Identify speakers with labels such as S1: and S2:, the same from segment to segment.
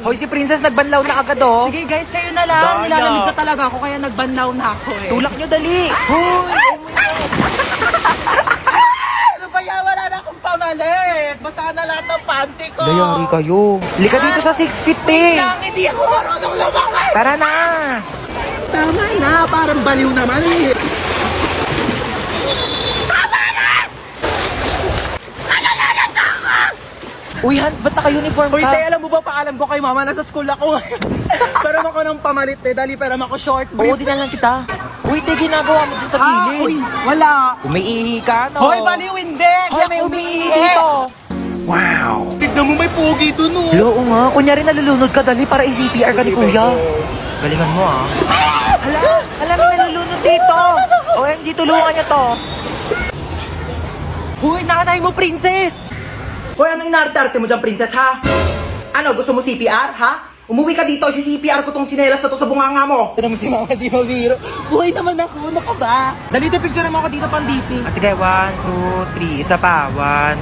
S1: Hoy, si Princess nagbanlaw na agad, oh.
S2: Sige guys, kayo na lang.
S1: Daya.
S2: Nilalamig ka talaga ako kaya nagbanlaw na ako eh.
S1: Tulak nyo, dali. Hoy,
S2: Ano ba yan? Wala na akong pamalit. Basta na lahat ng panty ko.
S1: Dayari kayo. Lika dito sa 6 feet, eh.
S2: Lang, hindi ako marunong lumakad.
S1: Tara na.
S2: Tama na, parang baliw naman eh.
S1: Uy, Hans, ba't naka-uniform
S2: Uy,
S1: ka?
S2: te, alam mo ba, paalam ko kay mama, nasa school ako ngayon. Peram ako ng pamalit, te. Dali, peram ako short
S1: Oo,
S2: brief.
S1: dinalan kita. Uy, te, ginagawa mo dyan sa
S2: Uy,
S1: gilid.
S2: wala.
S1: Umiihi ka, no?
S2: Hoy, baliw, hindi.
S1: Hoy, may umiihi dito. Wow.
S2: Tignan mo, may pogi dun, oh.
S1: Oo nga, kunyari nalulunod ka, dali para i-CPR ka ni Kuya. Galingan mo, ah. Hala, may nalulunod dito. OMG, tulungan niyo to.
S2: Uy, nanay mo, princess.
S3: Hoy, ano inarte-arte mo dyan, princess, ha? Ano, gusto mo CPR, ha? Umuwi ka dito, si-CPR ko tong tsinelas na to sa bunganga mo.
S2: Ano mo si mama, di mabiro. Buhay naman ako, ano ka ba? Dali, te, picture mo ako dito pang DP.
S1: Ah, sige, 1, 2, 3. Isa pa. 1,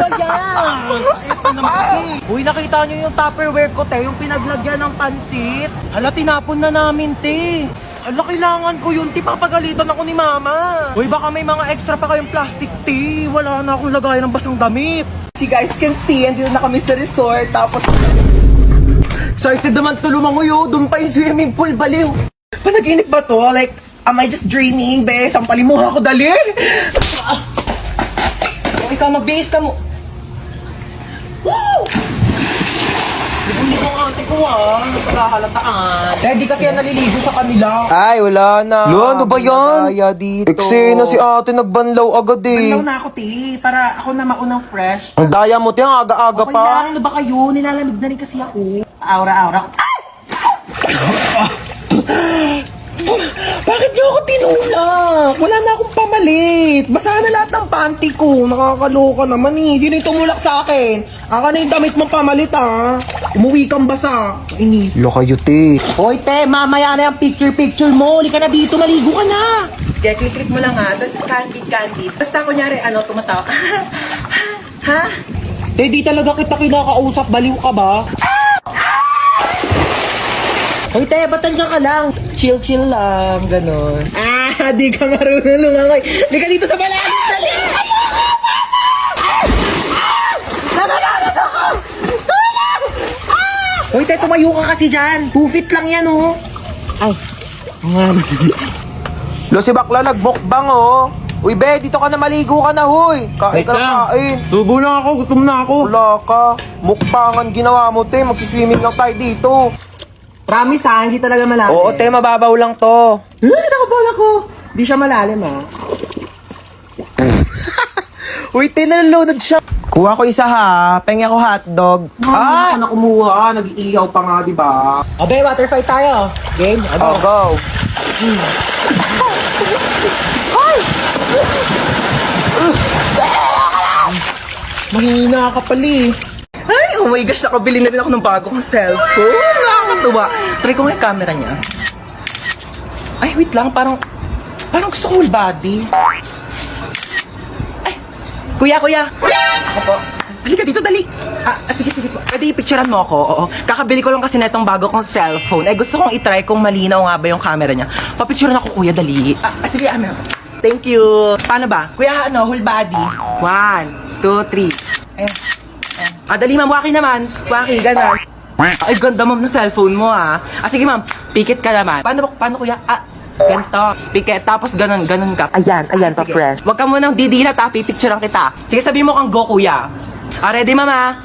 S1: 2.
S2: Ayan! Ito naman kasi. Uy, nakita nyo yung Tupperware ko, te, yung pinaglagyan ng pansit. Hala, tinapon na namin, te. Hala, kailangan ko yun, te, papagalitan ako ni mama. Uy, baka may mga extra pa kayong plastic, te. Wala na akong lagayan ng basang damit.
S3: Si guys can see, andito na kami sa resort, tapos...
S2: Excited naman to lumanguyo, doon pa yung swimming pool, baliw.
S3: Panaginip ba to? Like, am I just dreaming, be? Sampalin mo ako, dali!
S2: Ikaw, mag-base ka mo. Woo! Hindi ko ang ate ko, nagpagahalataan. Ready kasi yan naliligo sa kanila.
S1: Ay, wala na.
S3: Lo, ano ba yan?
S1: Daya dito.
S3: Eksena si ate, nagbanlaw agad
S2: Banlaw na ako, te, para ako na maunang fresh.
S3: Ang daya mo, te, ang aga-aga
S2: Okay lang, ano ba kayo? Nilalamig na rin kasi ako. Aura-aura.
S3: Bakit niyo ako tinulak? Wala na akong pamalit. Basa na lahat ng panty ko. Nakakaloka naman eh. Sino yung tumulak sa akin? Aka na yung damit mong pamalit ah. Umuwi kang basa. Inis.
S1: Lo kayo, te.
S2: Hoy, te, mamaya na yung picture-picture mo. Uli ka na dito, maligo ka na.
S3: Kaya click mo lang ha. Tapos candid. Basta kunyari, tumatawa. Ha?
S2: Te, di talaga kita kinakausap. Baliw ka ba? Hoy, te, ba't nandiyan ka lang? Chill-chill lang, ganon.
S3: Di ka marunong lumangoy. Di ka dito sa malalim. Dali! Nananalat ako!
S2: Hoy, te, tumayo ka kasi dyan. 2 feet lang yan, oh. Ay, nga.
S1: Lo, si Bakla nagmukbang, oh. Uy, be, dito ka na maligo ka na, huy. Kain ka na kain.
S2: Tubo lang ako, gutom na ako.
S1: Wala ka. Mukbangan ginawa mo, te. Magsiswimming lang tayo dito.
S3: Promise ha, hindi talaga malalim.
S1: Oo, te, mababaw lang to.
S3: Nakabala ko. Di siya malalim ha.
S1: Uy, te, nalulunod siya. Kuha ko isa ha. Pengi ako hotdog.
S3: Ako na kumuha, nag-iiyaw pa nga, di ba?
S2: Abe, water fight tayo. Game?
S1: Oh, go.
S3: Mahina ka pali. Ay, oh my gosh, nakabili na rin ako ng bagong cellphone. Nakakatuwa. Try ko nga yung camera niya. Ay, wait lang, parang gusto ko whole body. Ay, kuya. Ako po. Halika dito, dali. Sige po. Pwede i-picturean mo ako, oo. Kakabili ko lang kasi na itong bago kong cellphone. Gusto kong itry kung malinaw nga ba yung camera niya. Papicturean ako, kuya, dali. Sige, amin. Thank you. Paano ba? Kuya, whole body. 1, 2, 3. Ayan. Dali ma'am, waki naman. Waki, gano'n. Ay, ganda ma'am ng cellphone mo ha. Sige ma'am, pikit ka naman. Paano kuya? Ganito. Pikit, tapos ganun ka.
S1: Ayan, pa
S3: Sige.
S1: fresh.
S3: Huwag ka munang didilat ha, pipicturean kita. Sige, sabihin mo kang go kuya. Ready ma'am ha?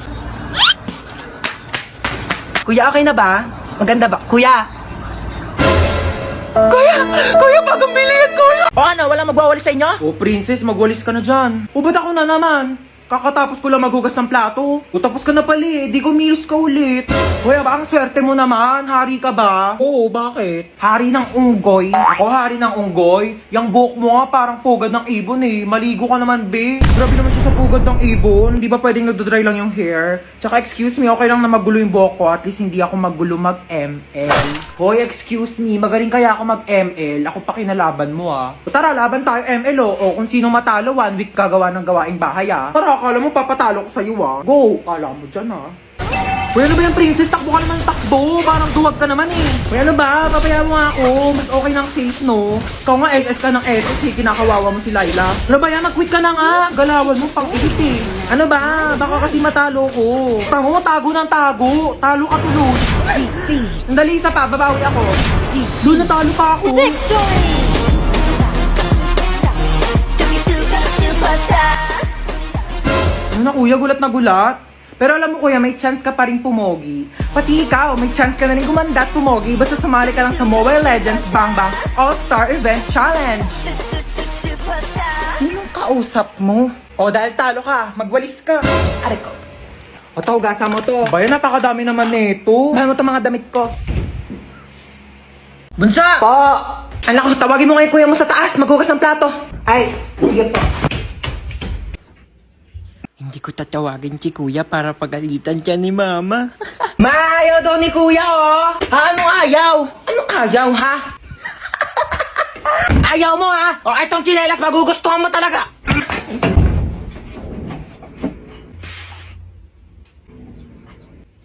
S3: Kuya, okay na ba? Maganda ba? Kuya! Kuya, bagong bilihan, kuya! O ano, walang magwawalis sa inyo?
S2: Oh, princess, magwalis ka na dyan. O, ba't ako na naman? Kakatapos ko lang maghugas ng plato. O, tapos ka na pali. Di kumilos ka ulit. Hoy, ang swerte mo naman. Hari ka ba? Oo, bakit? Hari ng unggoy. Ako, hari ng unggoy. Yang buhok mo nga parang pugad ng ibon eh. Maligo ka naman, be. Grabe naman siya sa pugad ng ibon. Di ba pwedeng nagdodry lang yung hair? Tsaka, excuse me, okay lang na magulo yung buhok ko. At least hindi ako magulo mag-ML. Hoy, excuse me. Magaling kaya ako mag-ML. Ako pa kinalaban mo ah. O, tara, laban tayo ML oh. O, kung sino matalo, 1 week gagawa ng gawaing bahay ah. Tara, akala mo papatalo ko sa'yo ah. Go! Akala mo dyan ah. Uy, ano ba yung princess? Takbo ka naman takbo. Parang duwag ka naman eh. Uy, ano ba? Papaya mo nga ako. Mas okay ng safe, no? Ikaw nga SS ka ng SS eh. Kinakawawa mo si Laila. Ano ba yan? Nag-quit ka na nga. Galawan mo pang ihit eh. Ano ba? Baka kasi matalo ko. Tamo mo, tago ng tago. Talo ka tuloy. Sandali, isa pa. Babawi ako. Doon natalo pa ako. Ano na kuya, gulat na gulat. Pero alam mo kuya, may chance ka pa rin pumogi. Pati ikaw, may chance ka na rin gumanda at pumogi basta sumali ka lang sa Mobile Legends Bang Bang All-Star Event Challenge. Sinong kausap mo? O dahil talo ka, magwalis ka. Aray ko. O to, gasa mo to. Bayan, napakadami naman nito. Bayan mo to mga damit ko. Bunsa! Po! Anak ko, tawagin mo ngayon kuya mo sa taas, maghugas ng plato. Ay, sige po. Hindi ko tatawagin si kuya para pagalitan siya ni mama. Maayaw daw ni kuya, oh! Anong ayaw? Anong ayaw, ha? Ayaw mo, ha? O, itong chinelas, magugustuhan mo talaga.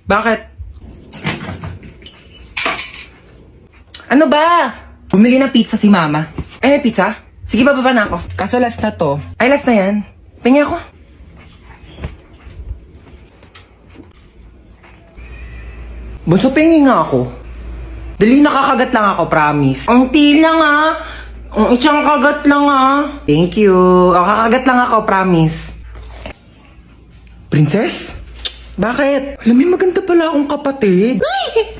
S2: Bakit? Ano ba? Bumili ng pizza si mama. Eh, pizza? Sige, bababa na ako. Kaso last na to. Ay, last na yan. Pingi ako. Bunso, pingi nga ako. Dali, nakakagat lang ako, promise. Ang lang, ha? Ang isang kagat lang, ha? Thank you. Kakagat lang ako, promise. Princess? Bakit? Alam mo, maganda pala akong kapatid. Ay!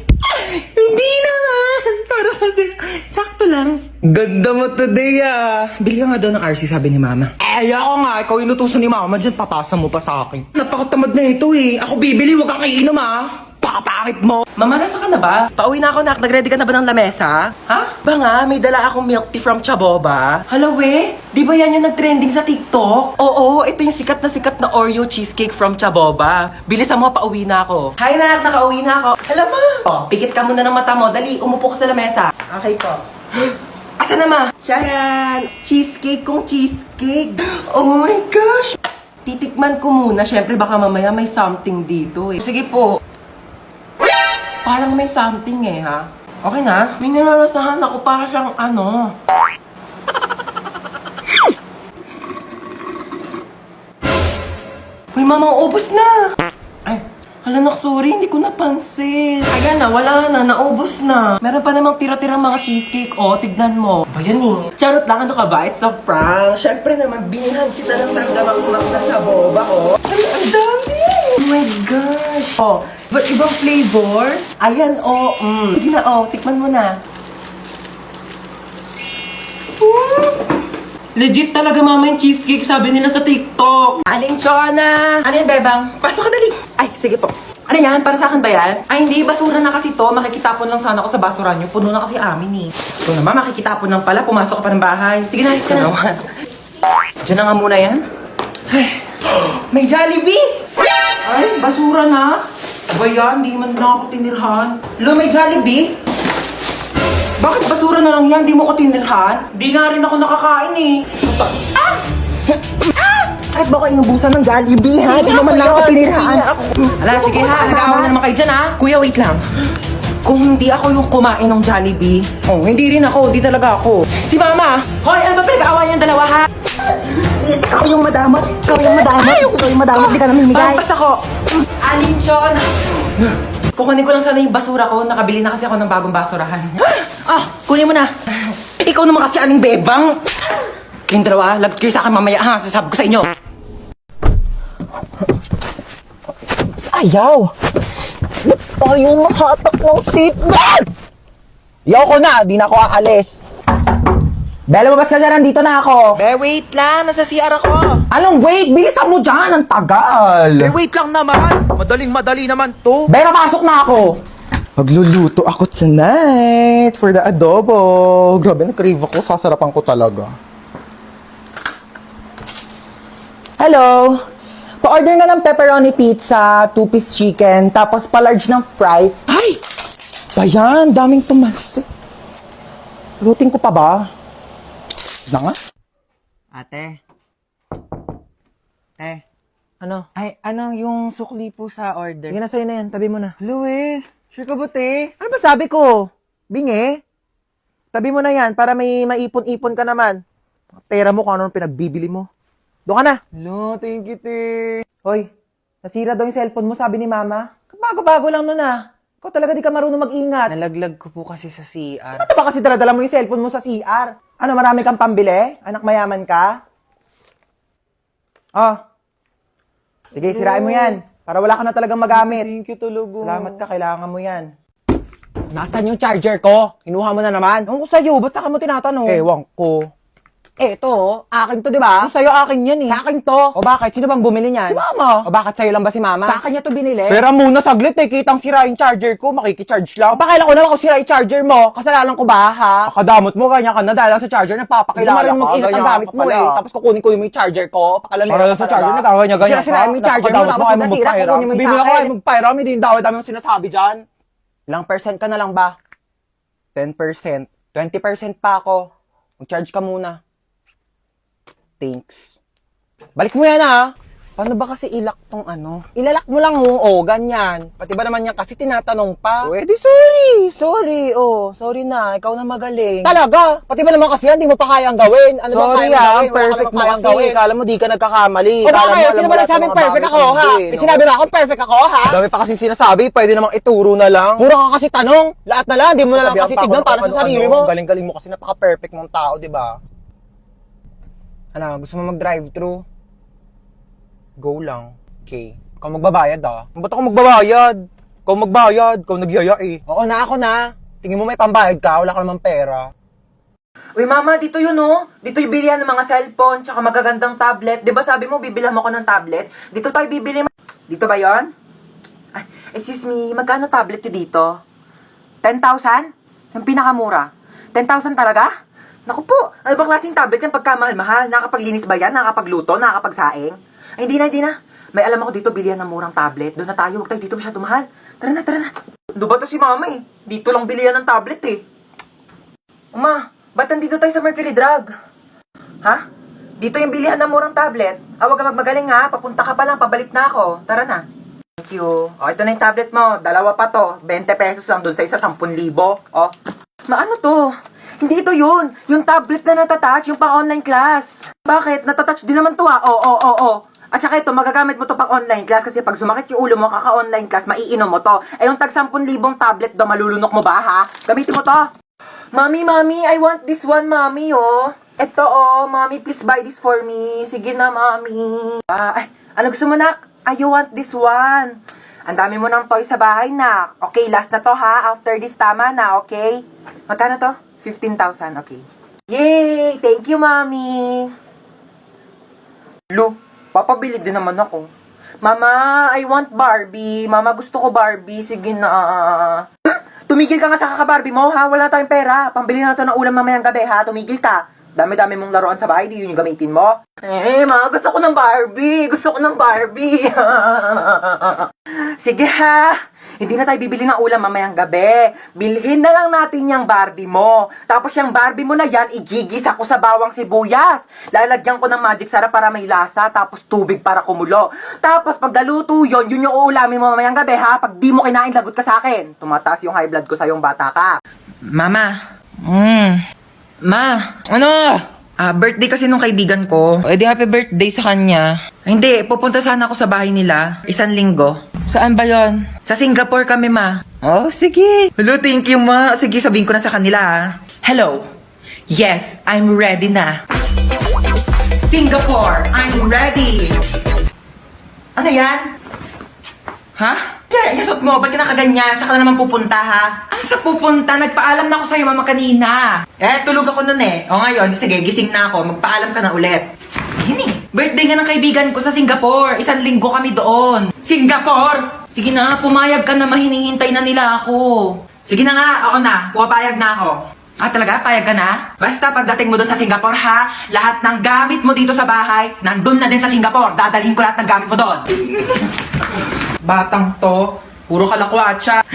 S2: Hindi naman! Para kasi, sakto lang. Ganda mo today, ah. Bili ka nga daw ng RC, sabi ni mama. Eh, ako nga. Ikaw inutusan ni mama dyan, papasa mo pa sa akin. Napakatamad na ito, eh. Ako bibili, huwag kang kainom, ah. Pakapakit mo. Mama, nasa ka na ba? Pauwi na ako, nak. Nag-ready ka na ba ng lamesa? Ha? Ba nga, may dala akong milk tea from Chaboba. Hala, we? Di ba yan yung nag-trending sa TikTok? Oo, ito yung sikat na Oreo cheesecake from Chaboba. Bilisan mo, pauwi na ako. Hi, nak. Nakauwi na ako. Hala, ma. Oh, pikit ka muna ng mata mo. Dali, umupo ka sa lamesa. Okay po. Asa na, ma? Charan! Cheesecake kong cheesecake. Oh my gosh! Titikman ko muna. Syempre, baka mamaya may something dito eh. Sige po. Parang may something eh, ha? Okay na? May nalalasahan ako para siyang ano. Uy, mama, ubos na! Ay, hala nak, sorry, hindi ko napansin. Ayan na, wala na, naubos na. Meron pa namang tira-tirang mga cheesecake, oh, tignan mo. Ba yan eh? Charot lang, ano ka ba? It's a prank. Siyempre naman, binilhan kita ng nagdamang na sa boba, oh. Ang dami! Oh my gosh! Oh, but ibang flavors? Ayan, oh, Sige na, oh, tikman mo na. Legit talaga, mama, yung cheesecake, sabi nila sa TikTok. Aling Chona! Ano yan, bebang? Pasok ka dali! Ay, sige po. Ano yan? Para sa akin ba yan? Ay, hindi. Basura na kasi to. Makikitapon lang sana ako sa basura nyo. Puno na kasi amin eh. Ito naman, makikitapon lang pala. Pumasok ka pa ng bahay. Sige na, alis ka na. Diyan na nga muna yan. Ay, may Jollibee! Ay, basura na. Ba yan? Di man lang ako tinirhan. Lo, may Jollibee? Bakit basura na lang yan? Di mo ko tinirhan? Di nga rin ako nakakain eh. Ah! Kahit ba ko inubusan ng Jollibee, ha? Di naman lang ako tinirhaan. Ala, sige ha. Nag-aawa na naman kayo dyan, ha? Kuya, wait lang. Kung hindi ako yung kumain ng Jollibee, oh, hindi rin ako. Hindi talaga ako. Si Mama! Hoy, ano ba pinag-aawa niyang dalawa, ha? Ikaw yung madamot. Ikaw yung madamot. Ikaw yung madamot. Di ka naman migay. Basta ko. Alinchon! Kukunin ko lang sana yung basura ko. Nakabili na kasi ako ng bagong basurahan. Ah! Kunin mo na. Ikaw naman kasi aling bebang. Kayong dalawa, lagot kayo sa akin mamaya, ha? Sasabi ko sa inyo. Ayaw! Ba't tayo mahatak ng seatbelt? Yaw ko na, di na ako aalis. Bella, mabas ka dyan, nandito na ako. Be, wait lang, nasa CR ako. Anong wait? Bilisan mo dyan, ang tagal. Be, wait lang naman. Madaling-madali naman to. Be, papasok na ako. Magluluto ako tonight for the adobo. Grabe, na-crave ako, sasarapan ko talaga. Hello? Pa-order nga ng pepperoni pizza, 2-piece chicken, tapos pa-large ng fries. Ay! Bayan, daming tumas. Luting ko pa ba? Na nga? Ate. Ano?
S3: Ay, ano, yung sukli po sa order.
S2: Sige na, sa'yo na yan. Tabi mo na.
S3: Luel, sure ka ba, te?
S2: Ano ba sabi ko? Bingi? Tabi mo na yan para may maipon-ipon ka naman. Pera mo kung ano pinagbibili mo. Doon ka na.
S3: Lo, thank you, te.
S2: Hoy, nasira daw yung cellphone mo, sabi ni mama. Bago-bago lang nun ah. Ikaw talaga di ka marunong mag-ingat.
S3: Nalaglag ko po kasi sa CR.
S2: Ano ba kasi daladala mo yung cellphone mo sa CR? Ano, marami kang pambili? Anak mayaman ka? Oh. Sige, sirain mo yan. Para wala ka na talagang magamit.
S3: Thank you talaga.
S2: Salamat ka, kailangan mo yan. Nasaan yung charger ko? Kinuha mo na naman? Ewan ko sa'yo, ba't saka mo tinatanong? Ewan ko. Eto, akin to, di ba? Sa'yo akin yan eh. Sa akin to. O bakit? Sino bang bumili niyan? Si mama. O bakit sa'yo lang ba si mama? Sa akin niya to binili. Pero muna saglit eh, kitang sira yung charger ko, makikicharge lang. O pakailan ko naman kung sira yung charger mo. Kasalanan ko ba, ha? Akadamot mo, ganyan ka na dahil lang sa charger, nagpapakilala ka. Hindi mo mag-ingat ang gamit mo eh. Tapos kukunin ko yung charger ko. Pakalamera ka sa charger, nagkakanya ganyan ka. Sira-sira yung charger mo, tapos nasira, kukunin mo yung sa akin. Magpairam, hindi yung dami yung sinasabi dyan. Ilang percent ka na lang ba? 10%. 20% pa ako. Mag-charge ka muna. Thanks. Balik mo yan ha.
S3: Paano ba kasi ilak tong ano?
S2: Ilalak mo lang ganyan. Pati ba naman yan kasi tinatanong pa?
S3: Di sorry, sorry na, ikaw na magaling.
S2: Talaga? Pati ba naman kasi yan, di mo pa kayang gawin? Ano ba
S3: Sorry
S2: kayang gawin? Wala ka
S3: perfect mo
S2: namang kayang
S3: kasi.
S2: gawin.
S3: Kala mo di ka nagkakamali.
S2: O bakit?
S3: Alam
S2: Sino
S3: mo
S2: ba
S3: lahat
S2: nagsabing
S3: ng mga
S2: perfect
S3: bagay
S2: ako, ha?
S3: hindi,
S2: May
S3: no?
S2: sinabi ba akong perfect ako, ha?
S3: Dami pa kasi sinasabi, pwede namang ituro na lang.
S2: Puro ka kasi tanong. Lahat na lang, di mo na lang
S3: Sabihan
S2: kasi
S3: pa ako
S2: tignan
S3: ng
S2: para sa
S3: ano-ano.
S2: sarili mo.
S3: Galing-galing mo kasi napaka-perfect mong tao, di ba? Ano, gusto mo mag-drive-thru? Go lang. Okay. Ikaw magbabayad ah. Ba't ako magbabayad? Ikaw magbayad. Ikaw nagyaya eh.
S2: Oo na, ako na.
S3: Tingin mo may pambayad ka, wala ka namang pera.
S1: Uy, mama, dito yun, oh. Dito yung bilihan ng mga cellphone, tsaka magagandang tablet. Di ba sabi mo, bibilhan mo ko ng tablet? Dito tayo bibili. Dito ba yon? Ay, excuse me, magkano tablet yun dito? 10,000? Yung pinakamura. 10,000 talaga? Naku po, ano bang klaseng tablet yan pagkamahal-mahal? Nakakapaglinis ba yan? Nakakapagluto? Nakakapagsaing? Ay, hindi na. May alam ako dito, bilihan ng murang tablet. Doon na tayo, huwag tayo dito masyado mahal. Tara na. Doon ba to si mama eh? Dito lang bilihan ng tablet eh. Uma, ba't nandito tayo sa Mercury Drug? Ha? Dito yung bilihan ng murang tablet. Huwag ka magmagaling ha, papunta ka pa lang, pabalik na ako. Tara na. Thank you. O, ito na yung tablet mo. Dalawa pa to. 20 pesos lang doon sa isa, 10,000. O. Maano to? Hindi ito yun. Yung tablet na natatouch, yung pang-online class. Bakit? Natatouch din naman to ha. Oo. At saka ito, magagamit mo to pang online class kasi pag sumakit yung ulo mo, kaka-online class, maiinom mo to. Eh yung tag 10,000 tablet do, malulunok mo ba ha? Gamitin mo to. Mami, I want this one, mami, oh. Ito, oh, mami, please buy this for me. Sige na, mami. Ano gusto mo, nak? You want this one. Ang dami mo ng toy sa bahay, nak. Okay, last na to, ha? After this, tama na, okay? Magkano to? 15,000, okay. Yay! Thank you, mami. Lu, papabili din naman ako. Mama, I want Barbie. Mama, gusto ko Barbie. Sige na. Tumigil ka nga sa kaka-Barbie mo, ha? Wala tayong pera. Pambili na to ng ulam mamayang gabi, ha? Tumigil ka. Dami-dami mong laruan sa bahay, di yun yung gamitin mo. Ma, gusto ko ng Barbie. Sige, ha? Hindi na tayo bibili ng ulam mamayang gabi. Bilhin na lang natin yung Barbie mo. Tapos yung Barbie mo na yan, igigis ako sa bawang sibuyas. Lalagyan ko ng magic sarap para may lasa, tapos tubig para kumulo. Tapos pag naluto yun yung uulamin mo mamayang gabi, ha? Pag di mo kinain, lagot ka sa akin. Tumataas yung high blood ko sa yung bata ka. Mama. Ma. Ano? Birthday kasi nung kaibigan ko. Eh di happy birthday sa kanya. Hindi, pupunta sana ako sa bahay nila. 1 linggo. Saan ba yon? Sa Singapore kami, ma. Oh, sige. Hello, thank you, ma. Sige, sabihin ko na sa kanila, ha. Hello. Yes, I'm ready na. Singapore, I'm ready. Ano yan? Ha? Yan, yasot mo. Ba't ka nakaganyan? Saan ka na naman pupunta, ha? Ah, sa pupunta? Nagpaalam na ako sa'yo, mama, kanina. Tulog ako nun eh. O ngayon, sige, gising na ako. Magpaalam ka na ulit. Yun eh. Birthday nga ng kaibigan ko sa Singapore. 1 linggo kami doon. Singapore! Sige na, pumayag ka na. Mahinihintay na nila ako. Sige na nga, ako na. Pumapayag na ako. Talaga? Payag ka na? Basta pagdating mo doon sa Singapore, ha? Lahat ng gamit mo dito sa bahay, nandun na din sa Singapore. Dadalhin ko lahat ng gamit mo doon. Batang to, puro kalakwatsa.